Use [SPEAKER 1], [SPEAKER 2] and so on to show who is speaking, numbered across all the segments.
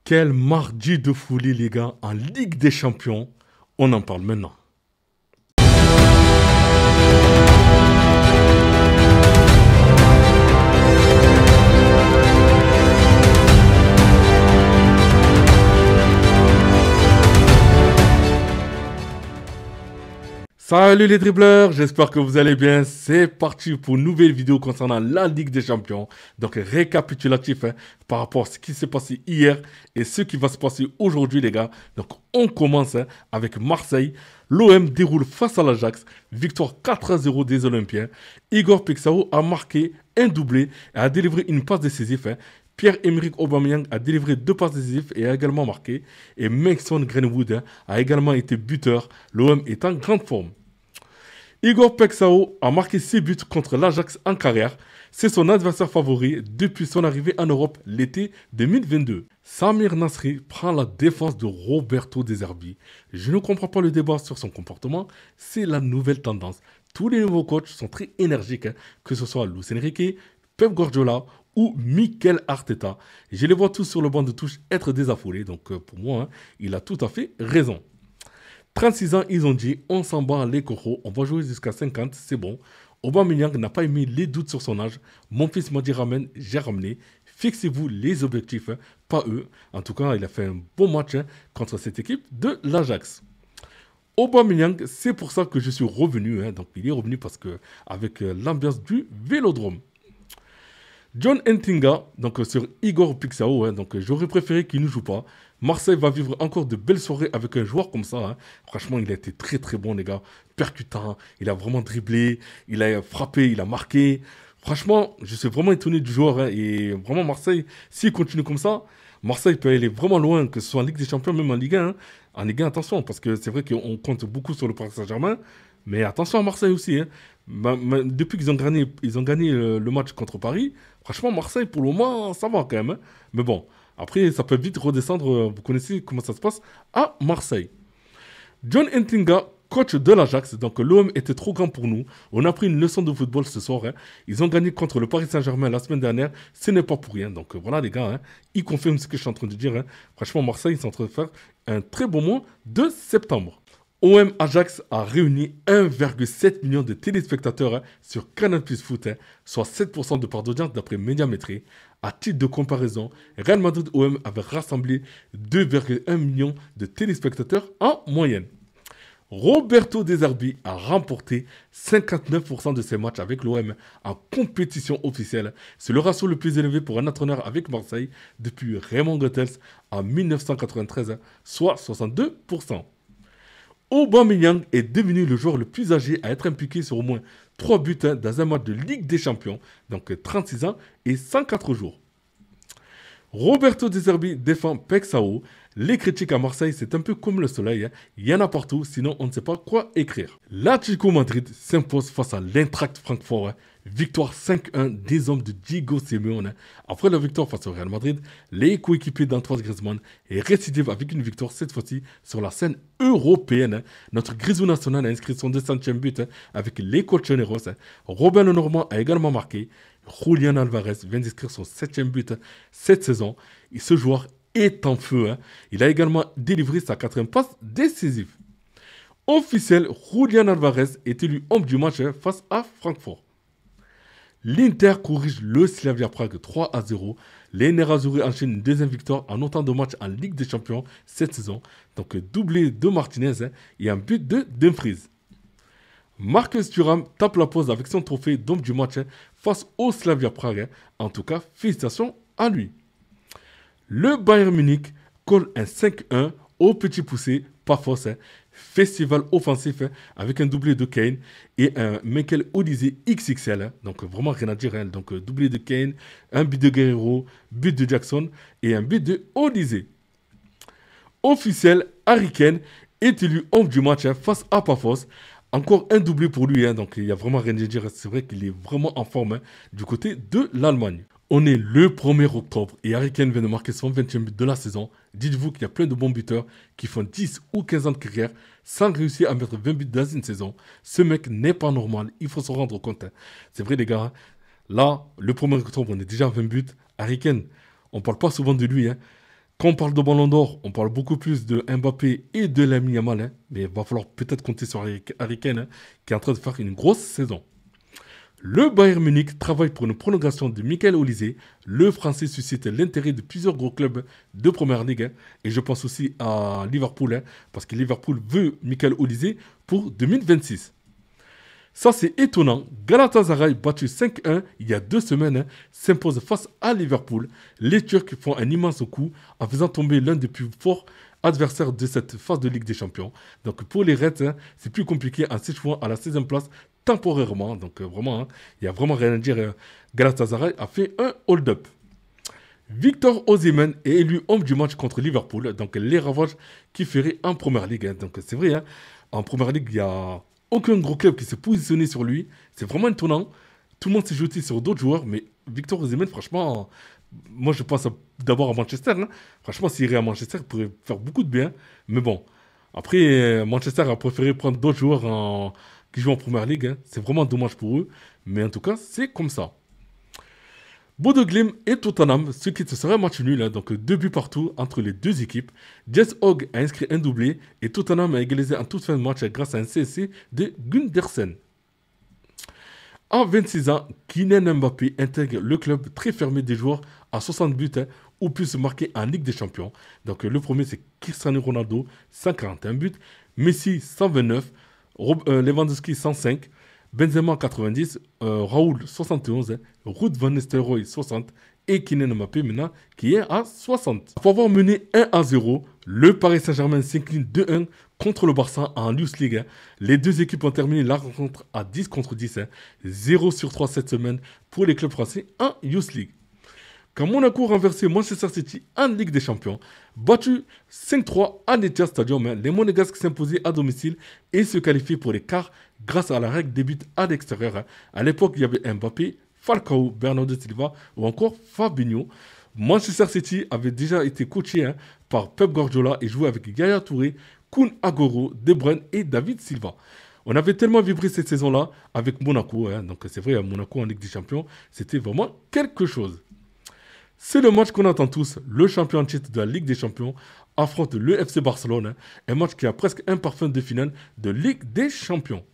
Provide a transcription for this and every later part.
[SPEAKER 1] Quel mardi de folie, les gars, en Ligue des Champions. On en parle maintenant. Salut les dribbleurs, j'espère que vous allez bien. C'est parti pour une nouvelle vidéo concernant la Ligue des Champions. Donc récapitulatif par rapport à ce qui s'est passé hier et ce qui va se passer aujourd'hui les gars. Donc on commence avec Marseille. L'OM déroule face à l'Ajax. Victoire 4-0 des Olympiens. Igor Pixao a marqué un doublé et a délivré une passe décisive. Pierre-Emerick Aubameyang a délivré 2 passes décisives et a également marqué. Et Mason Greenwood a également été buteur. L'OM est en grande forme. Igor Pexao a marqué 6 buts contre l'Ajax en carrière. C'est son adversaire favori depuis son arrivée en Europe l'été 2022. Samir Nasri prend la défense de Roberto De Zerbi. Je ne comprends pas le débat sur son comportement, c'est la nouvelle tendance. Tous les nouveaux coachs sont très énergiques, que ce soit Luis Enrique, Pep Guardiola ou Mikel Arteta. Je les vois tous sur le banc de touche être désaffolés, donc pour moi, il a tout à fait raison. 36 ans, ils ont dit, on s'en bat les coraux, on va jouer jusqu'à 50, c'est bon. Aubameyang n'a pas émis les doutes sur son âge. Mon fils m'a dit ramène, j'ai ramené. Fixez-vous les objectifs, pas eux. En tout cas, il a fait un bon match contre cette équipe de l'Ajax. Aubameyang, c'est pour ça que je suis revenu. Donc il est revenu parce que avec l'ambiance du Vélodrome. John Ntinga, donc sur Igor Pixao, donc j'aurais préféré qu'il ne joue pas. Marseille va vivre encore de belles soirées avec un joueur comme ça. Franchement, il a été très très bon, les gars. Percutant, il a vraiment dribblé, il a frappé, il a marqué. Franchement, je suis vraiment étonné du joueur. Et vraiment, Marseille, s'il continue comme ça, Marseille peut aller vraiment loin, que ce soit en Ligue des Champions, même en Ligue 1. En Ligue 1, attention, parce que c'est vrai qu'on compte beaucoup sur le Paris Saint-Germain. Mais attention à Marseille aussi. Depuis qu'ils ont gagné le match contre Paris, franchement, Marseille, pour le moment, ça va quand même. Mais bon, après, ça peut vite redescendre. Vous connaissez comment ça se passe à Marseille. John Ntinga, coach de l'Ajax. Donc, l'OM était trop grand pour nous. On a pris une leçon de football ce soir. Ils ont gagné contre le Paris Saint-Germain la semaine dernière. Ce n'est pas pour rien. Donc, voilà, les gars. Ils confirment ce que je suis en train de dire. Franchement, Marseille, ils sont en train de faire un très bon mois de septembre. OM Ajax a réuni 1,7 million de téléspectateurs sur Canal+ Foot, soit 7% de part d'audience d'après Médiamétrie. À titre de comparaison, Real Madrid OM avait rassemblé 2,1 millions de téléspectateurs en moyenne. Roberto De Zerbi a remporté 59% de ses matchs avec l'OM en compétition officielle. C'est le ratio le plus élevé pour un entraîneur avec Marseille depuis Raymond Goethals en 1993, soit 62%. Aubameyang est devenu le joueur le plus âgé à être impliqué sur au moins 3 buts dans un match de Ligue des Champions, donc 36 ans et 104 jours. Roberto De Zerbi défend Pexao. Les critiques à Marseille, c'est un peu comme le soleil. Il y en a partout, sinon on ne sait pas quoi écrire. L'Atlético Madrid s'impose face à l'Eintracht Francfort. Victoire 5-1 des hommes de Diego Simeone. Après la victoire face au Real Madrid, les coéquipiers d'Antoine Griezmann est récidive avec une victoire cette fois-ci sur la scène européenne. Notre grisou national a inscrit son 200e but avec les Colchoneros. Robin Lenormand a également marqué. Julián Alvarez vient d'inscrire son 7e but cette saison. Et ce joueur est en feu. Il a également délivré sa 4e passe décisive. Officiel, Julián Alvarez est élu homme du match face à Francfort. L'Inter corrige le Slavia Prague 3-0. Les Nerazzurri enchaînent une deuxième victoire en autant de matchs en Ligue des Champions cette saison. Donc doublé de Martinez et un but de Dumfries. Marcus Thuram tape la pause avec son trophée d'homme du match face au Slavia Prague. En tout cas, félicitations à lui. Le Bayern Munich colle un 5-1 au petit poussé, pas fausse. Festival offensif avec un doublé de Kane et un Michael Olise XXL. Donc vraiment rien à dire. Donc doublé de Kane, un but de Guerrero, but de Jackson et un but de Olise. Officiel, Harry Kane est élu homme du match face à Pafos. Encore un doublé pour lui, donc il n'y a vraiment rien à dire. C'est vrai qu'il est vraiment en forme du côté de l'Allemagne. On est le 1er octobre et Harry Kane vient de marquer son 20e but de la saison. Dites-vous qu'il y a plein de bons buteurs qui font 10 ou 15 ans de carrière sans réussir à mettre 20 buts dans une saison. Ce mec n'est pas normal, il faut se rendre compte. C'est vrai les gars, là, le 1er octobre, on est déjà à 20 buts. Harry Kane, on ne parle pas souvent de lui. Quand on parle de Ballon d'Or, on parle beaucoup plus de Mbappé et de Lamine Yamal, hein, mais il va falloir peut-être compter sur Harry Kane, hein, qui est en train de faire une grosse saison. Le Bayern Munich travaille pour une prolongation de Michael Olise. Le Français suscite l'intérêt de plusieurs gros clubs de Première Ligue, hein, et je pense aussi à Liverpool, hein, parce que Liverpool veut Michael Olise pour 2026. Ça, c'est étonnant. Galatasaray, battu 5-1 il y a 2 semaines, hein, s'impose face à Liverpool. Les Turcs font un immense coup en faisant tomber l'un des plus forts adversaires de cette phase de Ligue des Champions. Donc pour les Reds, hein, c'est plus compliqué en s'échouant à la 16e place temporairement. Donc vraiment, hein, il n'y a vraiment rien à dire. Galatasaray a fait un hold-up. Victor Osimhen est élu homme du match contre Liverpool. Donc les ravages qu'il ferait en Première Ligue. Hein. Donc c'est vrai, hein, en Première Ligue, il y a aucun gros club qui s'est positionné sur lui. C'est vraiment étonnant. Tout le monde s'est jeté sur d'autres joueurs, mais Victor Osimhen, franchement, moi je pense d'abord à Manchester. Hein. Franchement, s'il irait à Manchester, il pourrait faire beaucoup de bien. Mais bon, après, Manchester a préféré prendre d'autres joueurs qui jouent en Première Ligue. Hein. C'est vraiment dommage pour eux. Mais en tout cas, c'est comme ça. Bodo Glimt et Tottenham, ce qui serait un match nul, hein, donc 2 buts partout entre les deux équipes. Jess Hogg a inscrit un doublé et Tottenham a égalisé en toute fin de match grâce à un CSC de Gundersen. À 26 ans, Kylian Mbappé intègre le club très fermé des joueurs à 60 buts, hein, ou plus marqués en Ligue des Champions. Donc le premier c'est Cristiano Ronaldo, 141 buts, Messi 129, Lewandowski 105, Benzema 90, Raoul 71, hein, Ruud van Nistelrooy 60 et Kylian Mbappé maintenant qui est à 60. Pour avoir mené 1-0, le Paris Saint-Germain s'incline 2-1 contre le Barça en Youth League. Hein. Les deux équipes ont terminé la rencontre à 10 contre 10. Hein. 0 sur 3 cette semaine pour les clubs français en Youth League. Quand Monaco renversait Manchester City en Ligue des Champions, battu 5-3 à l'Etihad Stadium, hein, les Monégasques s'imposaient à domicile et se qualifiaient pour les quarts grâce à la règle des buts à l'extérieur. Hein. À l'époque, il y avait Mbappé, Falcao, Bernardo Silva ou encore Fabinho. Manchester City avait déjà été coaché, hein, par Pep Guardiola et joué avec Yaya Touré, Kun Agüero, De Bruyne et David Silva. On avait tellement vibré cette saison-là avec Monaco. Hein, donc c'est vrai, à Monaco en Ligue des Champions, c'était vraiment quelque chose. C'est le match qu'on attend tous. Le champion en titre de la Ligue des Champions affronte le FC Barcelone. Hein, un match qui a presque un parfum de finale de Ligue des Champions.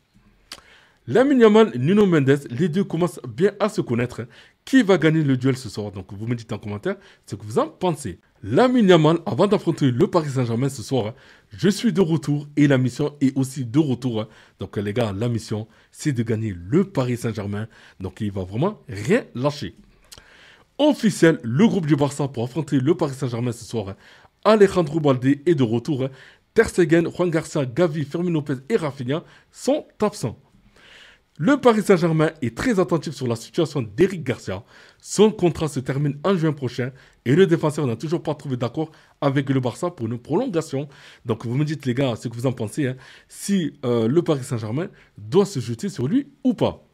[SPEAKER 1] Lamine Yamal et Nuno Mendes, les deux commencent bien à se connaître. Hein. Qui va gagner le duel ce soir? Donc vous me dites en commentaire ce que vous en pensez. Lamine Yamal, avant d'affronter le Paris Saint-Germain ce soir, hein, je suis de retour et la mission est aussi de retour. Hein. Donc les gars, la mission, c'est de gagner le Paris Saint-Germain. Donc il va vraiment rien lâcher. Officiel, le groupe du Barça pour affronter le Paris Saint-Germain ce soir. Hein. Alejandro Balde est de retour. Hein. Ter Stegen, Juan Garcia, Gavi, Fermin Lopez et Rafinha sont absents. Le Paris Saint-Germain est très attentif sur la situation d'Eric Garcia. Son contrat se termine en juin prochain et le défenseur n'a toujours pas trouvé d'accord avec le Barça pour une prolongation. Donc vous me dites les gars ce que vous en pensez, hein, si le Paris Saint-Germain doit se jeter sur lui ou pas.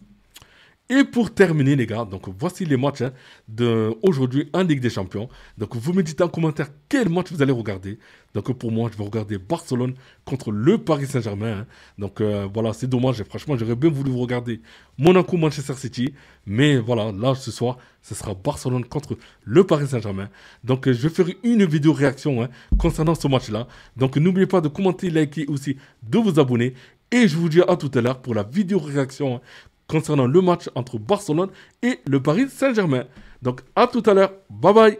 [SPEAKER 1] Et pour terminer les gars, donc voici les matchs, hein, d'aujourd'hui en Ligue des Champions. Donc vous me dites en commentaire quel match vous allez regarder. Donc pour moi, je vais regarder Barcelone contre le Paris Saint-Germain. Hein. Donc voilà, c'est dommage. Franchement, j'aurais bien voulu vous regarder Monaco-Manchester City. Mais voilà, là ce soir, ce sera Barcelone contre le Paris Saint-Germain. Donc je ferai une vidéo réaction, hein, concernant ce match-là. Donc n'oubliez pas de commenter, liker aussi, de vous abonner. Et je vous dis à tout à l'heure pour la vidéo réaction, hein, concernant le match entre Barcelone et le Paris Saint-Germain. Donc à tout à l'heure. Bye bye.